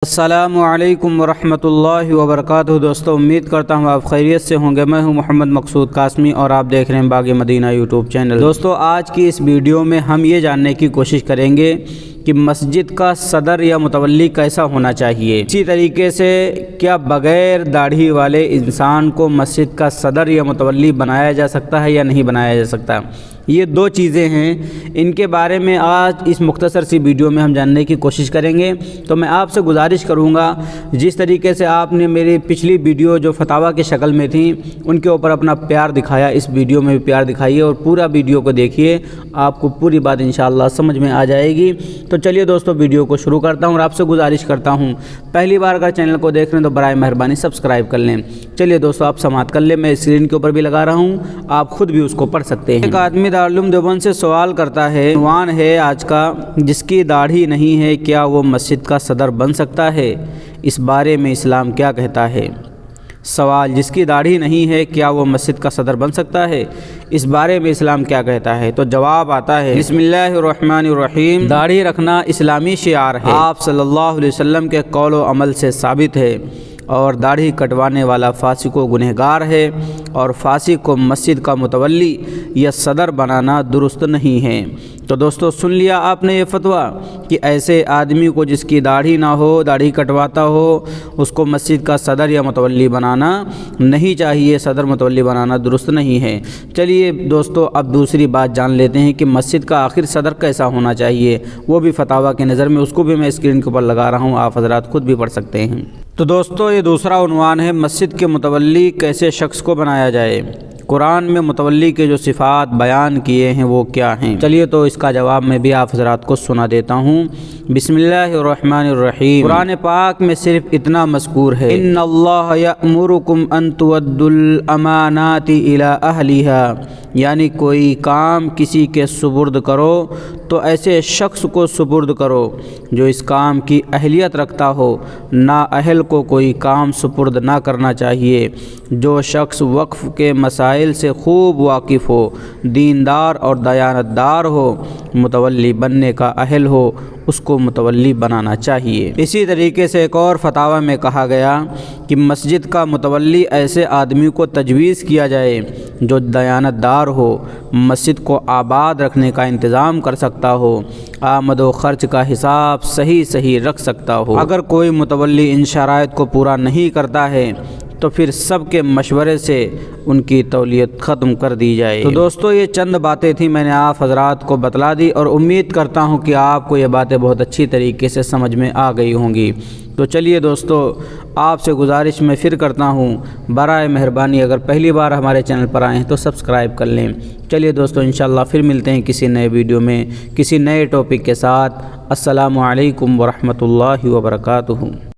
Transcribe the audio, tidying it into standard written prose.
السلام علیکم ورحمۃ اللہ وبرکاتہ۔ دوستو امید کرتا ہوں آپ خیریت سے ہوں گے۔ میں ہوں محمد مقصود قاسمی اور آپ دیکھ رہے ہیں باغ مدینہ یوٹیوب چینل۔ دوستو آج کی اس ویڈیو میں ہم یہ جاننے کی کوشش کریں گے کہ مسجد کا صدر یا متولی کیسا ہونا چاہیے۔ اسی طریقے سے کیا بغیر داڑھی والے انسان کو مسجد کا صدر یا متولی بنایا جا سکتا ہے یا نہیں بنایا جا سکتا؟ یہ دو چیزیں ہیں، ان کے بارے میں آج اس مختصر سی ویڈیو میں ہم جاننے کی کوشش کریں گے۔ تو میں آپ سے گزارش کروں گا جس طریقے سے آپ نے میری پچھلی ویڈیو جو فتاویٰ کی شکل میں تھیں ان کے اوپر اپنا پیار دکھایا، اس ویڈیو میں بھی پیار دکھائیے اور پورا ویڈیو کو دیکھیے، آپ کو پوری بات انشاءاللہ سمجھ میں آ جائے گی۔ تو چلیے دوستو ویڈیو کو شروع کرتا ہوں اور آپ سے گزارش کرتا ہوں پہلی بار اگر چینل کو دیکھ رہے ہیں تو برائے مہربانی سبسکرائب کر لیں۔ چلیے دوستو آپ سماعت کر لیں، میں اسکرین کے اوپر بھی لگا رہا ہوں، آپ خود بھی اس کو پڑھ سکتے ہیں۔ ایک آدمی دارالعلوم دیوبند سے سوال کرتا ہے، عنوان ہے آج کا، جس کی داڑھی نہیں ہے کیا وہ مسجد کا صدر بن سکتا ہے؟ اس بارے میں اسلام کیا کہتا ہے؟ سوال، جس کی داڑھی نہیں ہے کیا وہ مسجد کا صدر بن سکتا ہے؟ اس بارے میں اسلام کیا کہتا ہے؟ تو جواب آتا ہے، بسم اللہ الرحمن الرحیم۔ داڑھی رکھنا اسلامی شعار ہے، آپ صلی اللہ علیہ وسلم کے قول و عمل سے ثابت ہے، اور داڑھی کٹوانے والا فاسق و گنہگار ہے، اور فاسق کو مسجد کا متولی یا صدر بنانا درست نہیں ہے۔ تو دوستو سن لیا آپ نے یہ فتویٰ کہ ایسے آدمی کو جس کی داڑھی نہ ہو، داڑھی کٹواتا ہو، اس کو مسجد کا صدر یا متولی بنانا نہیں چاہیے، صدر متولی بنانا درست نہیں ہے۔ چلیے دوستو اب دوسری بات جان لیتے ہیں کہ مسجد کا آخر صدر کیسا ہونا چاہیے، وہ بھی فتاویٰ کی نظر میں، اس کو بھی میں اسکرین کے اوپر لگا رہا ہوں، آپ حضرات خود بھی پڑھ سکتے ہیں۔ تو دوستو یہ دوسرا عنوان ہے، مسجد کے متولی کیسے شخص کو بنایا جائے؟ قرآن میں متولی کے جو صفات بیان کیے ہیں وہ کیا ہیں؟ چلیے تو اس کا جواب میں بھی آپ حضرات کو سنا دیتا ہوں۔ بسم اللہ الرحمن الرحیم۔ قرآن پاک میں صرف اتنا مذکور ہے، ان اللہ یأمرکم ان تؤدوا الامانات الی اہلھا، یعنی کوئی کام کسی کے سپرد کرو تو ایسے شخص کو سپرد کرو جو اس کام کی اہلیت رکھتا ہو، نااہل کو کوئی کام سپرد نہ کرنا چاہیے۔ جو شخص وقف کے مسائل سے خوب واقف ہو، دیندار اور دیانتدار ہو، متولی بننے کا اہل ہو، اس کو متولی بنانا چاہیے۔ اسی طریقے سے ایک اور فتاویٰ میں کہا گیا کہ مسجد کا متولی ایسے آدمی کو تجویز کیا جائے جو دیانتدار ہو، مسجد کو آباد رکھنے کا انتظام کر سکتا ہو، آمد و خرچ کا حساب صحیح رکھ سکتا ہو۔ اگر کوئی متولی ان شرائط کو پورا نہیں کرتا ہے تو پھر سب کے مشورے سے ان کی تولیت ختم کر دی جائے۔ تو دوستو یہ چند باتیں تھیں، میں نے آپ حضرات کو بتلا دی اور امید کرتا ہوں کہ آپ کو یہ باتیں بہت اچھی طریقے سے سمجھ میں آ گئی ہوں گی۔ تو چلیے دوستو آپ سے گزارش میں پھر کرتا ہوں، برائے مہربانی اگر پہلی بار ہمارے چینل پر آئے ہیں تو سبسکرائب کر لیں۔ چلیے دوستو انشاءاللہ پھر ملتے ہیں کسی نئے ویڈیو میں کسی نئے ٹاپک کے ساتھ۔ السلام علیکم ورحمۃ اللہ وبرکاتہ۔